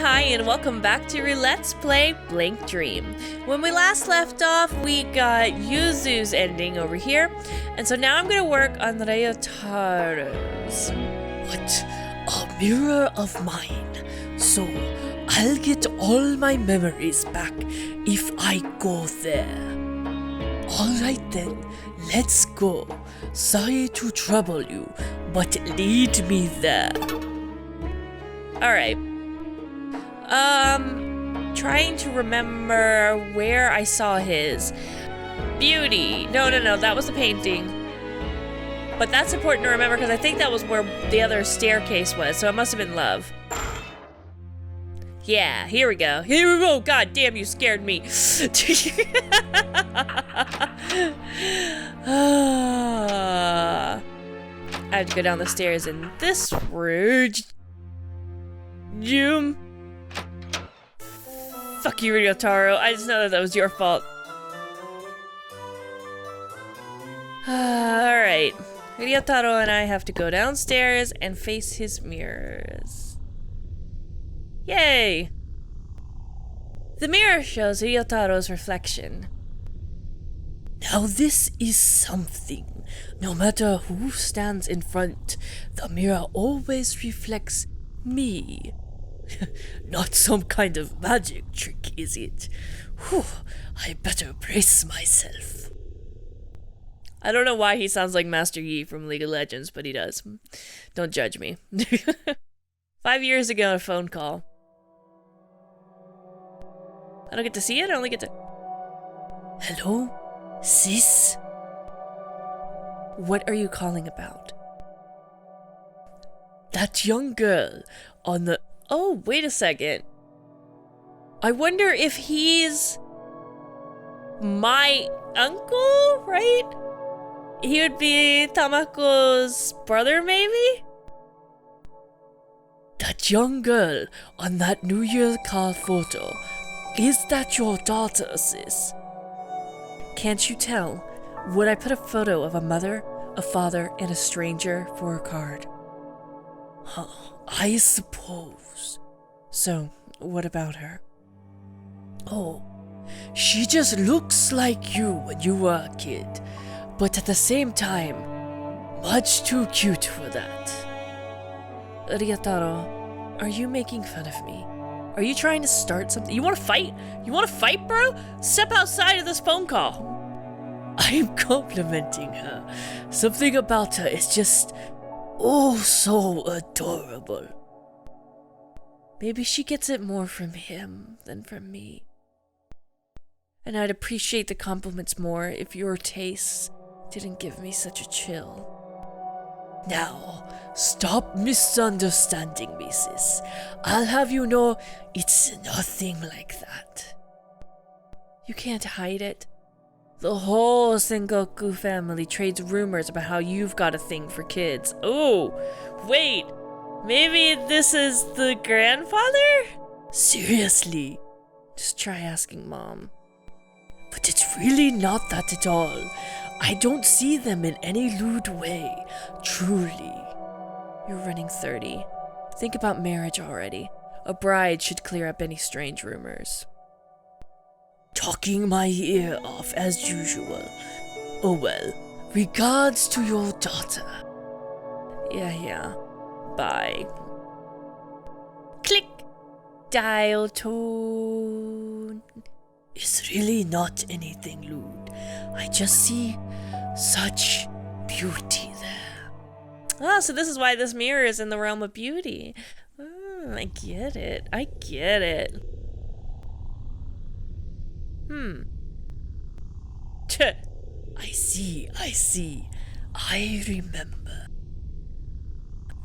Hi, and welcome back to Roulette's Play Blank Dream. When we last left off, we got Yuzu's ending over here, and so now I'm gonna work on Ryotaro's. What? A mirror of mine. So, I'll get all my memories back if I go there. Alright then, let's go. Sorry to trouble you, but lead me there. Alright. Trying to remember where I saw his. Beauty. No, that was the painting. But that's important to remember because I think that was where the other staircase was, so it must have been love. Yeah, here we go. Here we go. God damn, you scared me. I had to go down the stairs in this room. Fuck you, Ryotaro. I just know that was your fault. Alright. Ryotaro and I have to go downstairs and face his mirrors. Yay! The mirror shows Ryotaro's reflection. Now this is something. No matter who stands in front, the mirror always reflects me. Not some kind of magic trick, is it? Whew, I better brace myself. I don't know why he sounds like Master Yi from League of Legends, but he does. Don't judge me. 5 years ago, a phone call. I don't get to see it, I only get to... Hello? Sis? What are you calling about? That young girl on the... Oh, wait a second. I wonder if he's... my uncle, right? He would be Tamako's brother, maybe? That young girl on that New Year's card photo. Is that your daughter, sis? Can't you tell? Would I put a photo of a mother, a father, and a stranger for a card? Huh, I suppose. So, what about her? Oh, she just looks like you when you were a kid, but at the same time, much too cute for that. Ryotaro, are you making fun of me? Are you trying to start something? You want to fight? You want to fight, bro? Step outside of this phone call. I'm complimenting her. Something about her is just, oh, so adorable. Maybe she gets it more from him than from me. And I'd appreciate the compliments more if your tastes didn't give me such a chill. Now, stop misunderstanding me, sis. I'll have you know it's nothing like that. You can't hide it. The whole Sengoku family trades rumors about how you've got a thing for kids. Oh, wait. Maybe this is the grandfather? Seriously? Just try asking Mom. But it's really not that at all. I don't see them in any lewd way, truly. You're running 30. Think about marriage already. A bride should clear up any strange rumors. Talking my ear off as usual. Oh well, regards to your daughter. Yeah. Bye. Click. Dial tone. It's really not anything lewd. I just see such beauty there. Oh, so this is why this mirror is in the realm of beauty. I get it. I see. I remember.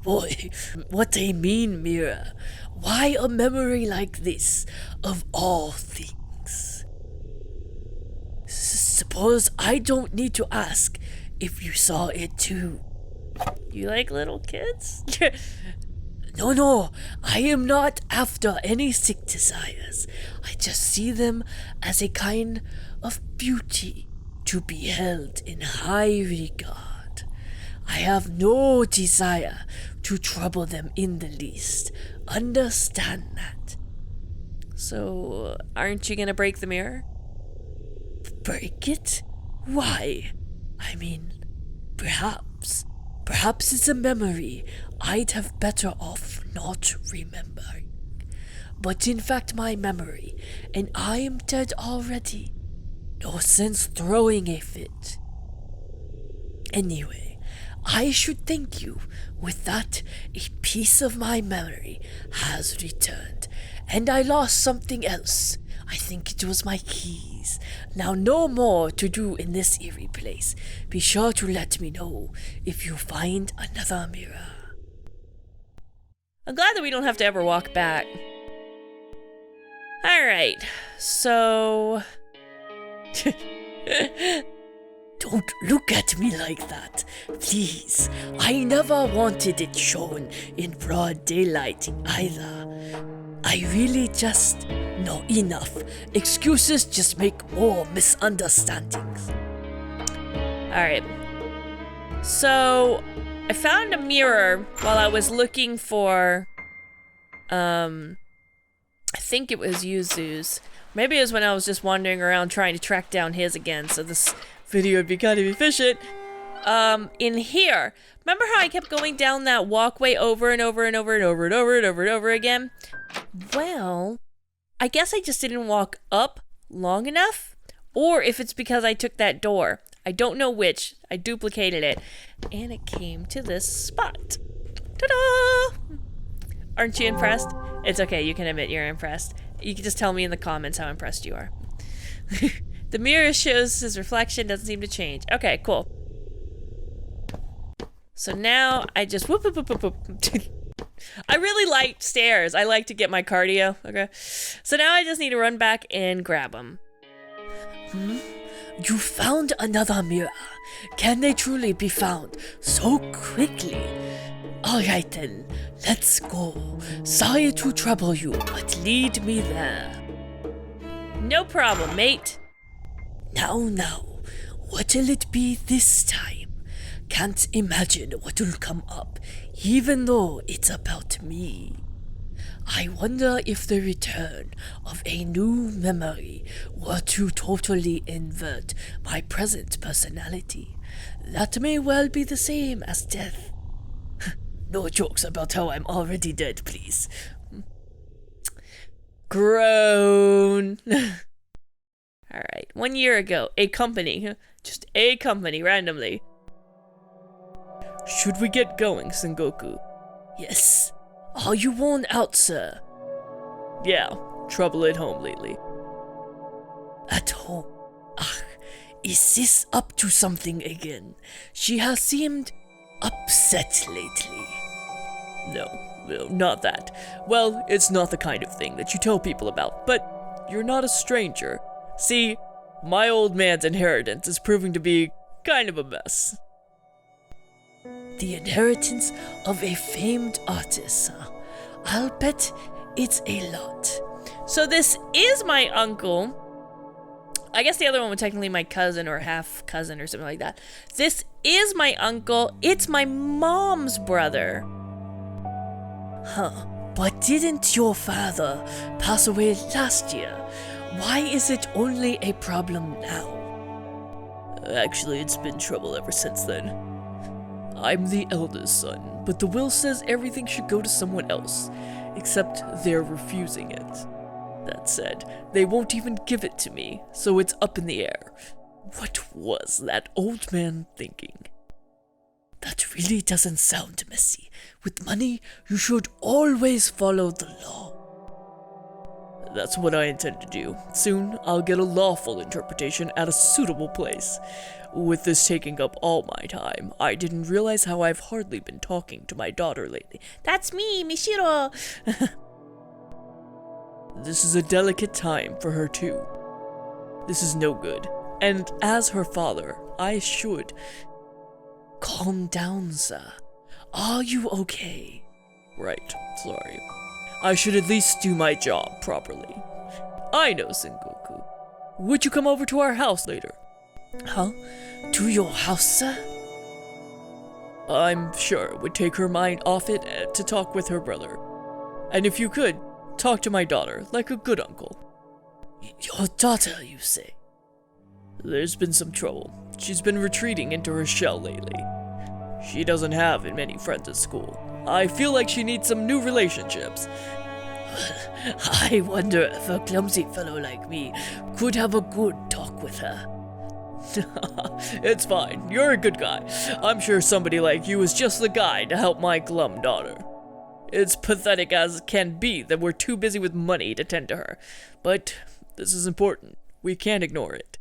Boy, what a mean mirror. Why a memory like this, of all things? Suppose I don't need to ask if you saw it too. You like little kids? No, I am not after any sick desires. I just see them as a kind of beauty to be held in high regard. I have no desire to trouble them in the least. Understand that. So, aren't you gonna break the mirror? Break it? Why? I mean, perhaps. Perhaps it's a memory I'd have better off not remembering. But in fact my memory, and I am dead already. No sense throwing a fit. Anyway, I should thank you. With that, a piece of my memory has returned, and I lost something else. I think it was my keys. Now no more to do in this eerie place. Be sure to let me know if you find another mirror. I'm glad that we don't have to ever walk back. Alright, so... Don't look at me like that, please. I never wanted it shown in broad daylight either. I really just... No, enough. Excuses just make more misunderstandings. Alright. So, I found a mirror while I was looking for... I think it was Yuzu's. Maybe it was when I was just wandering around trying to track down his again, so this video would be kind of efficient. In here. Remember how I kept going down that walkway over and over and over and over and over and over and over again? Well, I guess I just didn't walk up long enough, or if it's because I took that door. I don't know which. I duplicated it, and it came to this spot. Ta-da! Aren't you impressed? It's okay, you can admit you're impressed. You can just tell me in the comments how impressed you are. The mirror shows his reflection, doesn't seem to change. Okay, cool. So now I just whoop, whoop, whoop, whoop, whoop. I really like stairs. I like to get my cardio, okay? So now I just need to run back and grab them. You found another mirror. Can they truly be found so quickly? Alright then, let's go. Sorry to trouble you, but lead me there. No problem, mate. Now, what'll it be this time? Can't imagine what'll come up, even though it's about me. I wonder if the return of a new memory were to totally invert my present personality. That may well be the same as death. No jokes about how I'm already dead, please. Groan. Alright, 1 year ago, a company, just a company, randomly. Should we get going, Sengoku? Yes. Are you worn out, sir? Yeah, trouble at home lately. At home? Ah, is this up to something again? She has seemed upset lately. No, not that. Well, it's not the kind of thing that you tell people about, but you're not a stranger. See, my old man's inheritance is proving to be kind of a mess. The inheritance of a famed artist, huh? I'll bet it's a lot. So this is my uncle. I guess the other one was technically my cousin or half cousin or something like that. This is my uncle. It's my mom's brother. Huh, but didn't your father pass away last year? Why is it only a problem now? Actually, it's been trouble ever since then. I'm the eldest son, but the will says everything should go to someone else, except they're refusing it. That said, they won't even give it to me, so it's up in the air. What was that old man thinking? That really doesn't sound messy. With money, you should always follow the law. That's what I intend to do. Soon, I'll get a lawful interpretation at a suitable place. With this taking up all my time, I didn't realize how I've hardly been talking to my daughter lately. That's me, Mishiro! This is a delicate time for her too. This is no good. And as her father, I should... Calm down, sir. Are you okay? Right, sorry. I should at least do my job properly. I know, Sengoku. Would you come over to our house later? Huh? To your house, sir? I'm sure it would take her mind off it to talk with her brother. And if you could, talk to my daughter like a good uncle. Your daughter, you say? There's been some trouble. She's been retreating into her shell lately. She doesn't have many friends at school. I feel like she needs some new relationships. I wonder if a clumsy fellow like me could have a good talk with her. It's fine. You're a good guy. I'm sure somebody like you is just the guy to help my glum daughter. It's pathetic as can be that we're too busy with money to tend to her. But this is important. We can't ignore it.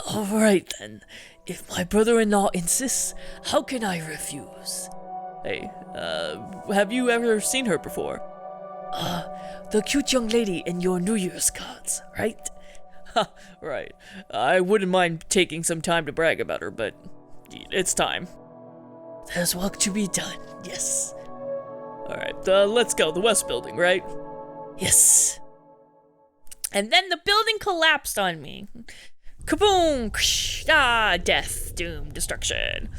Alright then. If my brother-in-law insists, how can I refuse? Hey, have you ever seen her before? The cute young lady in your New Year's cards, right? Ha, right. I wouldn't mind taking some time to brag about her, but it's time. There's work to be done, yes. Alright, let's go. The West Building, right? Yes. And then the building collapsed on me. Kaboom! Death, doom, destruction.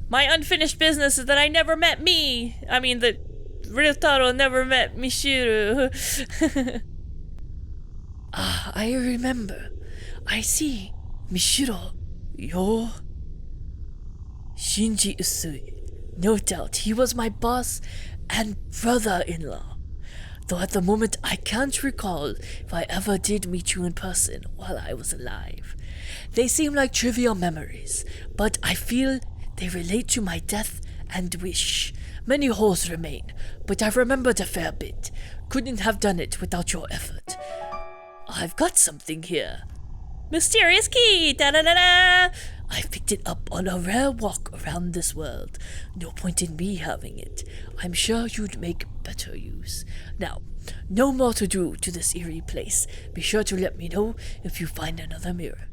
My unfinished business is that I never met me. I mean, that Ryotaro never met Mishiro. I remember. I see. Mishiro, you're Shinji Usui. No doubt he was my boss and brother-in-law. Though at the moment I can't recall if I ever did meet you in person while I was alive. They seem like trivial memories, but I feel they relate to my death and wish. Many holes remain, but I've remembered a fair bit. Couldn't have done it without your effort. I've got something here. Mysterious key! Da-da-da-da! I picked it up on a rare walk around this world. No point in me having it. I'm sure you'd make better use. Now, no more to do to this eerie place. Be sure to let me know if you find another mirror.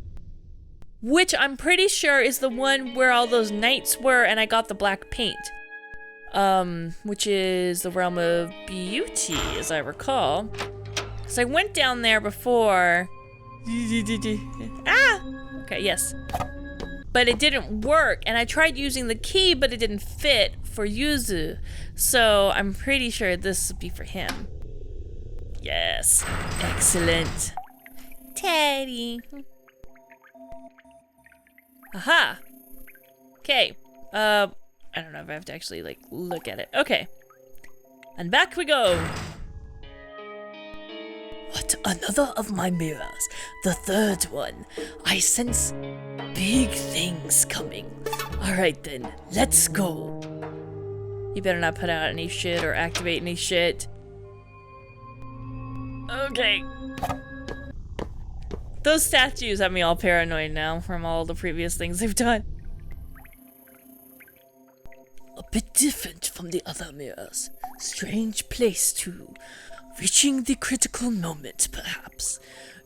Which I'm pretty sure is the one where all those knights were and I got the black paint. Which is the realm of beauty, as I recall. So I went down there before. Ah! Okay, yes. But it didn't work, and I tried using the key, but it didn't fit for Yuzu. So I'm pretty sure this would be for him. Yes. Excellent. Teddy. Aha! Okay. I don't know if I have to actually, like, look at it. Okay. And back we go. What, another of my mirrors? The third one. I sense big things coming. Alright then, let's go. You better not put out any shit or activate any shit. Okay. Those statues have me all paranoid now from all the previous things they've done. A bit different from the other mirrors. Strange place too. Reaching the critical moment, perhaps.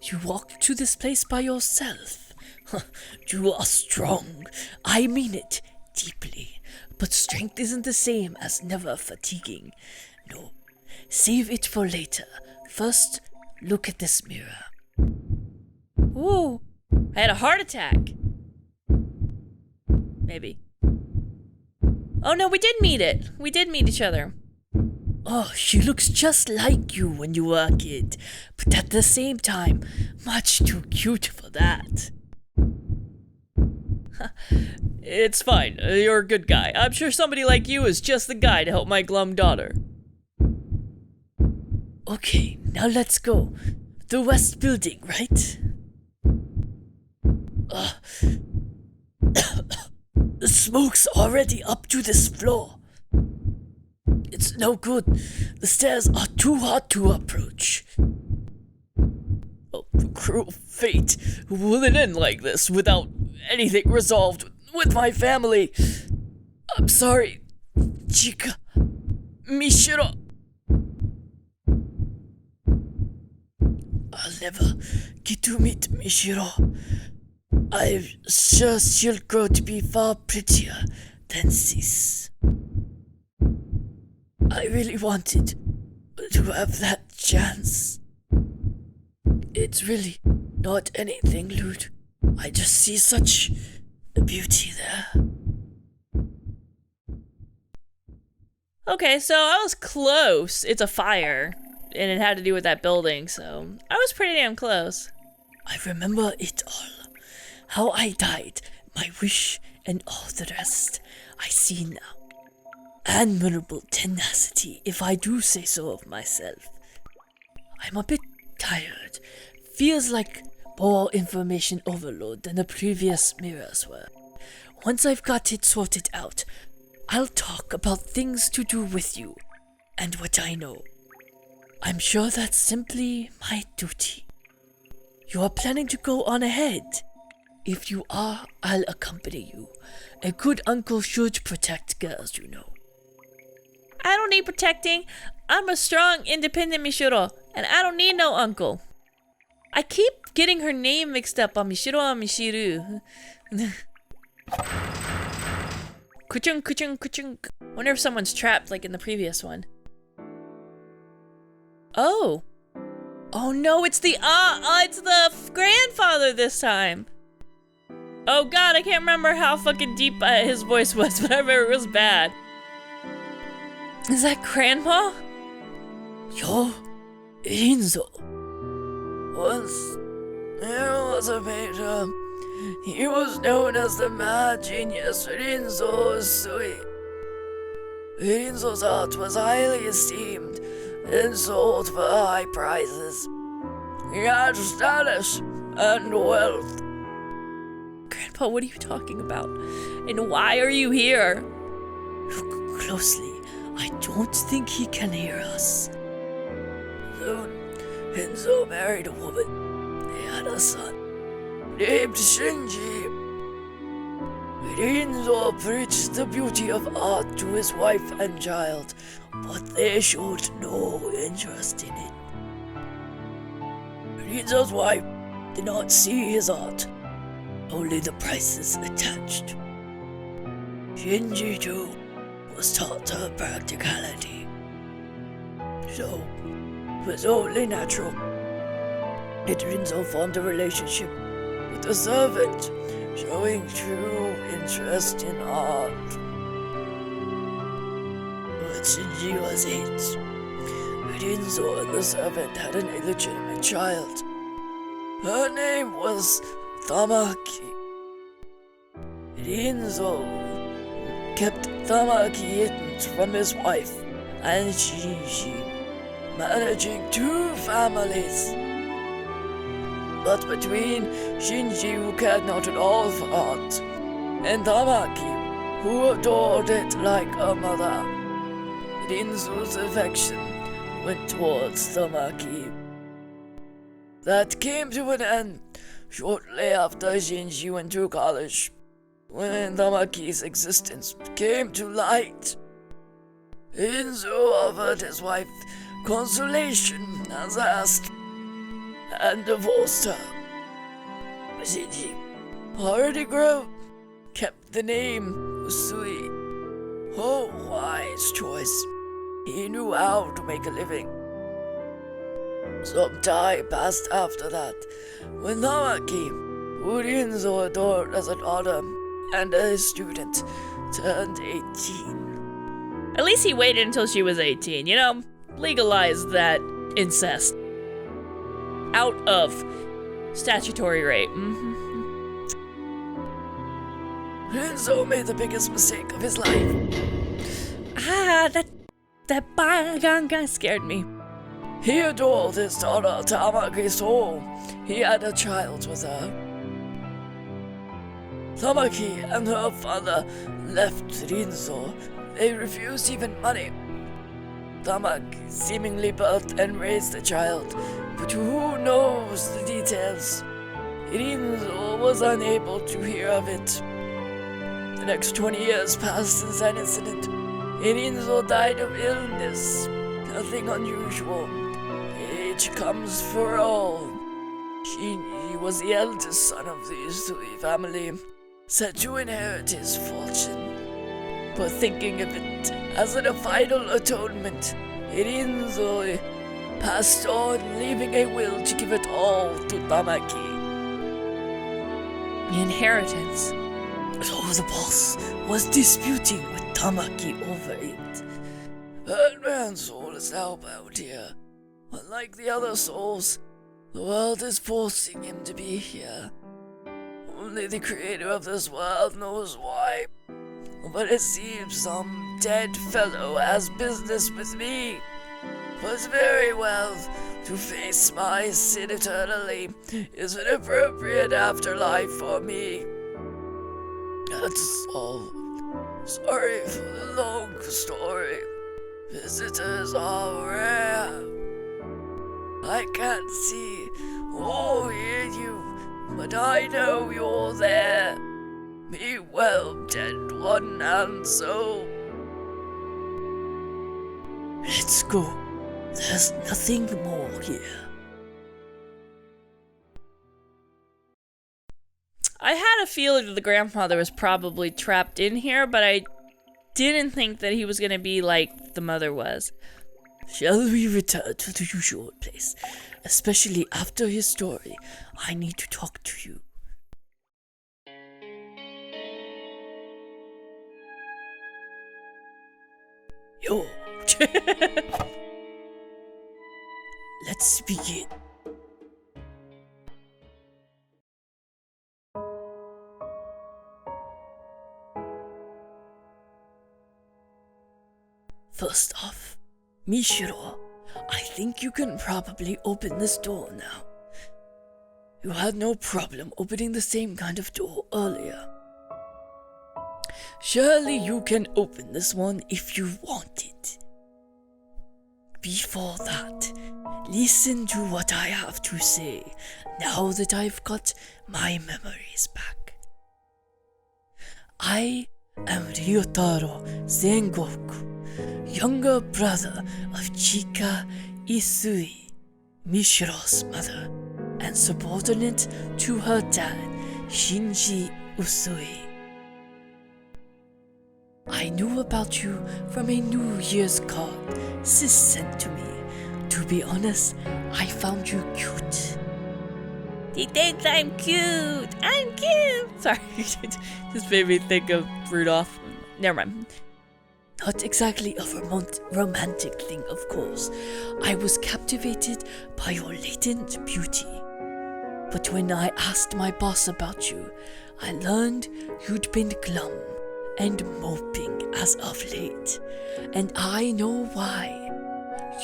You walked to this place by yourself. You are strong. I mean it deeply. But strength isn't the same as never fatiguing. No, save it for later. First, look at this mirror. Ooh, I had a heart attack. Maybe. Oh no, we did meet it. We did meet each other. Oh, she looks just like you when you were a kid, but at the same time, much too cute for that. It's fine. You're a good guy. I'm sure somebody like you is just the guy to help my glum daughter. Okay, now let's go. The West Building, right? The smoke's already up to this floor. It's no good. The stairs are too hot to approach. Oh, cruel fate. Will it end like this without anything resolved with my family? I'm sorry, Chika. Mishiro. I'll never get to meet Mishiro. I'm sure she'll grow to be far prettier than this. I really wanted to have that chance. It's really not anything lewd. I just see such beauty there. Okay, so I was close. It's a fire. and it had to do with that building, so I was pretty damn close. I remember it all. How I died, my wish, and all the rest. I see now. Admirable tenacity, if I do say so of myself. I'm a bit tired. Feels like more information overload than the previous mirrors were. Once I've got it sorted out, I'll talk about things to do with you and what I know. I'm sure that's simply my duty. You are planning to go on ahead? If you are, I'll accompany you. A good uncle should protect girls, you know. I don't need protecting. I'm a strong, independent Mishiro, and I don't need no uncle. I keep getting her name mixed up on Mishiro and Mishiru. Kuchung, kuchung, kuchung. Wonder if someone's trapped like in the previous one. Oh. Oh no, it's the grandfather this time. Oh god, I can't remember how fucking deep his voice was, but I remember it was bad. Is that Grandpa? Yo, Rinzo. Once, there was a painter. He was known as the mad genius Rinzo Sui. Rinzo's art was highly esteemed and sold for high prices. He had status and wealth. Grandpa, what are you talking about? And why are you here? Look closely. I don't think he can hear us. Soon, Rinzo married a woman. They had a son named Shinji. Rinzo preached the beauty of art to his wife and child, but they showed no interest in it. Rinzo's wife did not see his art, only the prices attached. Shinji, too, was taught her practicality. So, it was only natural that Rinzo formed a relationship with the servant, showing true interest in art. But Shinji was 8. Rinzo and the servant had an illegitimate child. Her name was Tamaki. Rinzo kept Tamaki hidden from his wife and Shinji, managing 2 families. But between Shinji, who cared not at all for art, and Tamaki, who adored it like a mother, Rinzo's affection went towards Tamaki. That came to an end shortly after Shinji went to college, when Tamaki's existence came to light. Rinzo offered his wife consolation as asked, and divorced her. Shinji, already grown, kept the name Usui. Oh, wise choice. He knew how to make a living. Some time passed after that, when Tamaki, who Rinzo adored as a daughter and a student, turned 18. At least he waited until she was 18, you know? Legalized that incest. Out of statutory rape. Rinzo made the biggest mistake of his life. That bygone guy scared me. He adored his daughter Tamaki so he had a child with her. Tamaki and her father left Rinzo. They refused even money. Tamaki seemingly birthed and raised the child, but who knows the details? Rinzo was unable to hear of it. The next 20 years passed since that incident. Rinzo died of illness. Nothing unusual. Age comes for all. Shinji was the eldest son of the Usui family, set to inherit his fortune. But thinking of it as a final atonement, Rinzo passed on, leaving a will to give it all to Tamaki. The inheritance. So the boss was disputing with Tamaki over it. That man's soul is now bound here. Unlike the other souls, the world is forcing him to be here. Only the creator of this world knows why. But it seems some dead fellow has business with me. But very well, to face my sin eternally is an appropriate afterlife for me. That's all. Sorry for the long story. Visitors are rare. I can't see or hear you, but I know you're there. Be well, dead one and soul. Let's go. There's nothing more here. I had a feeling that the grandfather was probably trapped in here, but I didn't think that he was going to be like the mother was. Shall we return to the usual place? Especially after his story, I need to talk to you. Yo. Let's begin. First off, Mishiro, I think you can probably open this door now. You had no problem opening the same kind of door earlier. Surely you can open this one if you want it. Before that, listen to what I have to say now that I've got my memories back. I am Ryotaro Sengoku, younger brother of Chika Isui, Mishiro's mother, and subordinate to her dad, Shinji Usui. I knew about you from a New Year's card Sis sent to me. To be honest, I found you cute. He thinks I'm cute. I'm cute. Sorry, just made me think of Rudolph. Never mind. Not exactly a romantic thing, of course. I was captivated by your latent beauty. But when I asked my boss about you, I learned you'd been glum and moping as of late. And I know why.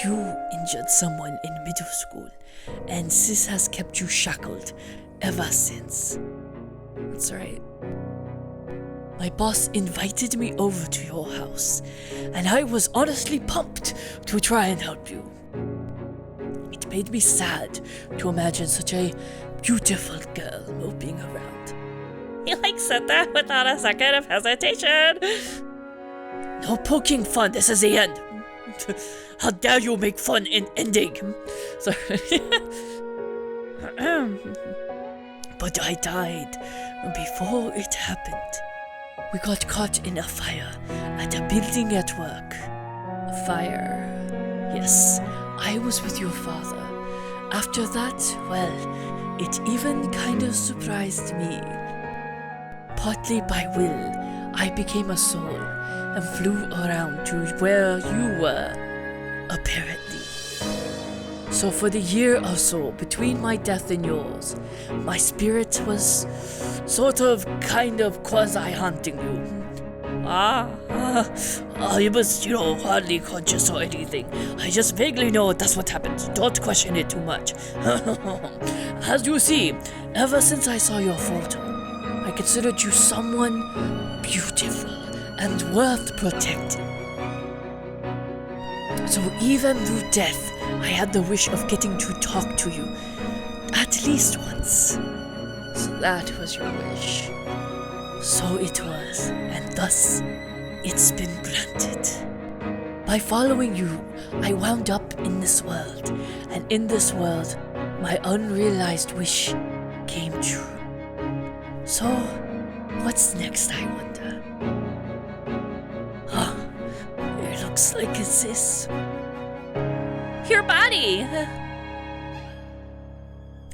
You injured someone in middle school, and Sis has kept you shackled ever since. That's right. My boss invited me over to your house, and I was honestly pumped to try and help you. It made me sad to imagine such a beautiful girl moping around. He said that without a second of hesitation. No poking fun, this is the end. How dare you make fun an ending? Sorry. But I died before it happened. We got caught in a fire at a building at work. A fire. Yes, I was with your father. After that, well, it even kind of surprised me. Partly by will, I became a soul and flew around to where you were, apparently. So for the year or so between my death and yours, my spirit was kind of quasi-haunting you. I was, hardly conscious or anything. I just vaguely know that's what happened. Don't question it too much. As you see, ever since I saw your photo, I considered you someone beautiful and worth protecting. So even through death, I had the wish of getting to talk to you, at least once. So that was your wish. So it was, and thus, it's been granted. By following you, I wound up in this world, and in this world, my unrealized wish came true. So, what's next, I wonder? It looks like it's this. Your body!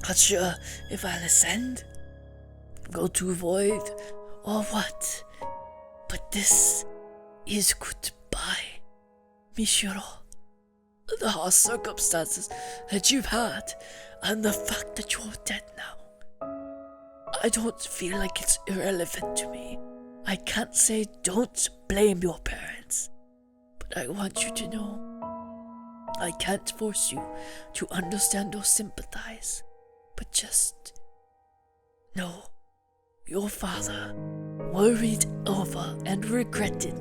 Not sure if I'll ascend, go to void, or what. But this is goodbye, Mishiro. the harsh circumstances that you've had, and the fact that you're dead now. I don't feel like it's irrelevant to me. I can't say don't blame your parents, but I want you to know I can't force you to understand or sympathize, but just know your father worried over and regretted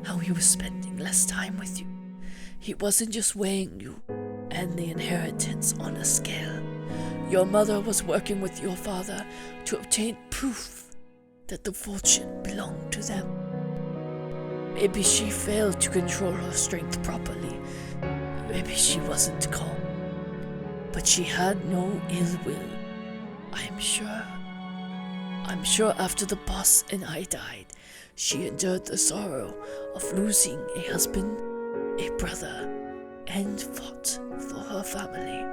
how he was spending less time with you. He wasn't just weighing you and the inheritance on a scale. Your mother was working with your father to obtain proof that the fortune belonged to them. Maybe she failed to control her strength properly. Maybe she wasn't calm. But she had no ill will, I'm sure. I'm sure after the boss and I died, she endured the sorrow of losing a husband, a brother, and fought for her family.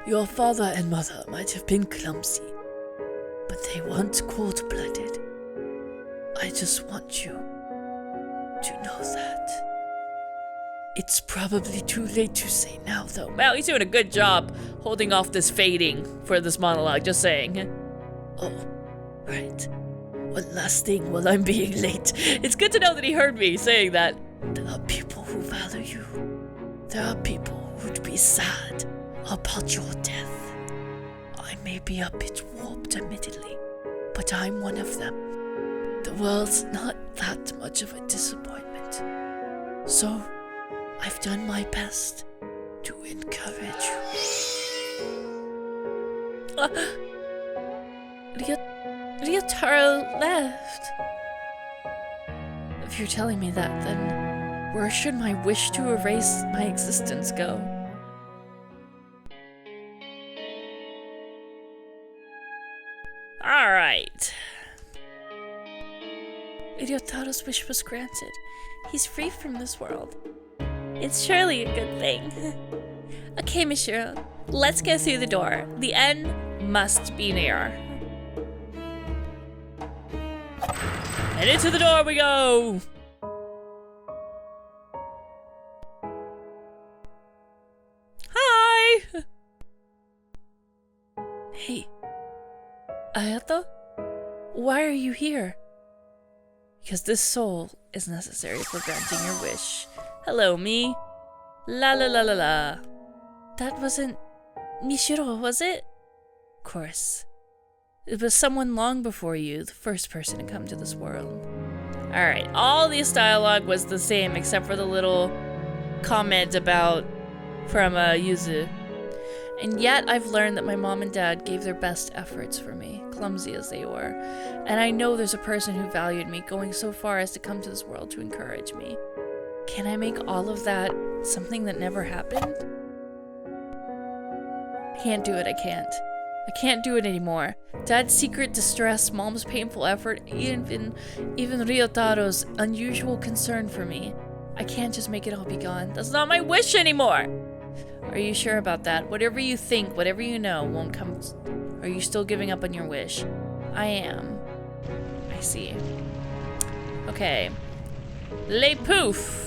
Your father and mother might have been clumsy, but they weren't cold-blooded. I just want you to know that. It's probably too late to say now, though. Well, he's doing a good job holding off this fading for this monologue, just saying. Oh, right. One last thing while I'm being late. It's good to know that he heard me saying that. There are people who value you. There are people who'd be sad about your death. I may be a bit warped, admittedly, but I'm one of them. The world's not that much of a disappointment. So, I've done my best to encourage you. Ryotaro left. If you're telling me that, then where should my wish to erase my existence go? Alright. Ryotaro's wish was granted. He's free from this world. It's surely a good thing. Okay, Mishiro, let's go through the door. The end must be near. And into the door we go! Hi! Hey, Ayato? Why are you here? Because this soul is necessary for granting your wish. Hello, me. La la la la la. That wasn't Mishiro, was it? Of course. It was someone long before you, the first person to come to this world. Alright, all this dialogue was the same except for the little comment about from Yuzu. And yet I've learned that my mom and dad gave their best efforts for me, clumsy as they were. And I know there's a person who valued me, going so far as to come to this world to encourage me. Can I make all of that something that never happened? Can't do it, I can't. I can't do it anymore. Dad's secret distress, mom's painful effort, even Ryotaro's unusual concern for me. I can't just make it all be gone. That's not my wish anymore! Are you sure about that? Whatever you think, whatever you know, won't come... Are you still giving up on your wish? I am. I see. Okay. Le poof!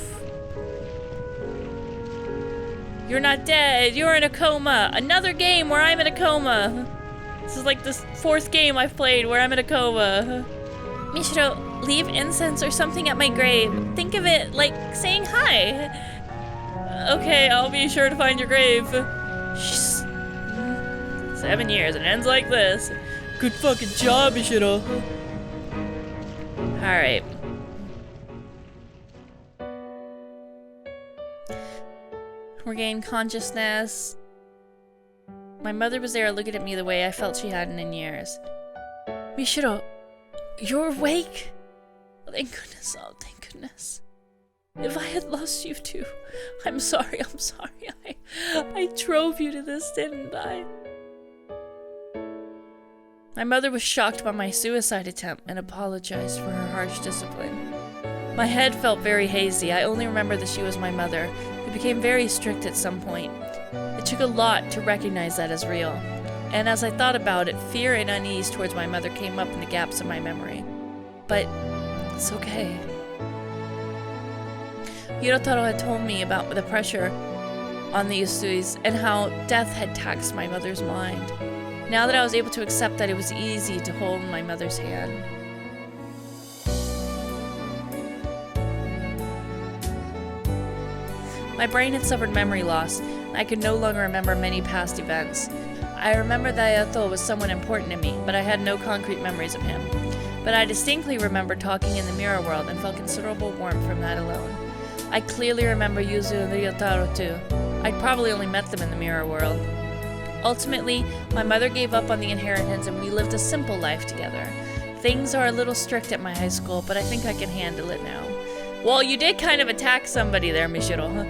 You're not dead. You're in a coma. Another game where I'm in a coma. This is like the fourth game I've played where I'm in a coma. Mishiro, leave incense or something at my grave. Think of it like saying hi. Okay, I'll be sure to find your grave. Shh. 7 years and it ends like this. Good fucking job, Mishiro. Alright. Regain consciousness. My mother was there looking at me the way I felt she hadn't in years. Mishiro, you're awake? Thank goodness, oh thank goodness. If I had lost you too, I'm sorry. I drove you to this, didn't I? My mother was shocked by my suicide attempt and apologized for her harsh discipline. My head felt very hazy. I only remember that she was my mother, who became very strict at some point. It took a lot to recognize that as real. And as I thought about it, fear and unease towards my mother came up in the gaps of my memory. But it's okay. Ryotaro had told me about the pressure on the Usuis and how death had taxed my mother's mind. Now that I was able to accept that, it was easy to hold my mother's hand. My brain had suffered memory loss, and I could no longer remember many past events. I remember that Ayato was someone important to me, but I had no concrete memories of him. But I distinctly remember talking in the mirror world and felt considerable warmth from that alone. I clearly remember Yuzu and Ryotaro too. I'd probably only met them in the mirror world. Ultimately, my mother gave up on the inheritance and we lived a simple life together. Things are a little strict at my high school, but I think I can handle it now. Well, you did kind of attack somebody there, Mishiro.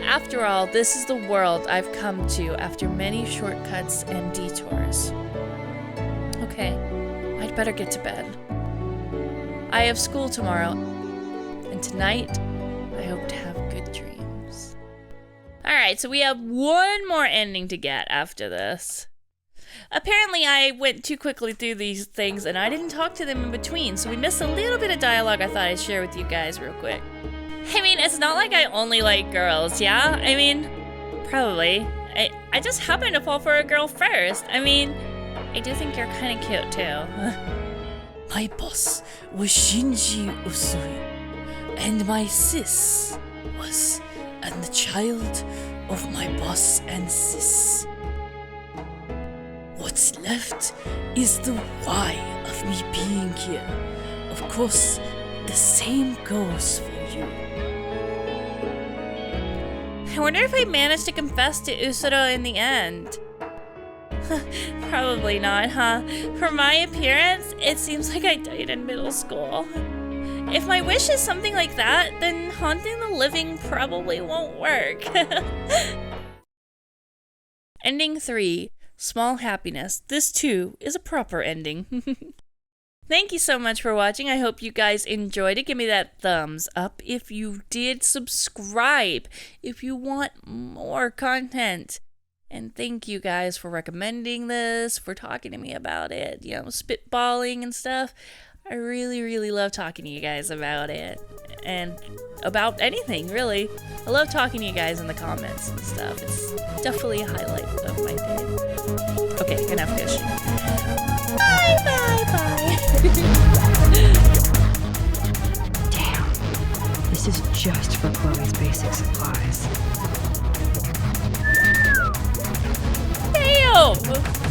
After all, this is the world I've come to after many shortcuts and detours. Okay, I'd better get to bed. I have school tomorrow, and tonight, I hope to have good dreams. Alright, so we have one more ending to get after this. Apparently, I went too quickly through these things, and I didn't talk to them in between, so we missed a little bit of dialogue I thought I'd share with you guys real quick. I mean, it's not like I only like girls, yeah? I mean, probably. I just happened to fall for a girl first. I mean, I do think you're kind of cute, too. My boss was Shinji Usui, and my sis was, and the child of my boss and sis. What's left is the why of me being here. Of course, the same goes for you. I wonder if I managed to confess to Usuro in the end. Probably not, huh? For my appearance, it seems like I died in middle school. If my wish is something like that, then haunting the living probably won't work. Ending 3. Small happiness. This too is a proper ending. Thank you so much for watching. I hope you guys enjoyed it. Give me that thumbs up if you did. Subscribe if you want more content. And thank you guys for recommending this, for talking to me about it, you know, spitballing and stuff. I really, really love talking to you guys about it. And about anything, really. I love talking to you guys in the comments and stuff. It's definitely a highlight of my day. Okay, enough fish. Bye, bye, bye. Damn. This is just for Chloe's basic supplies. Damn!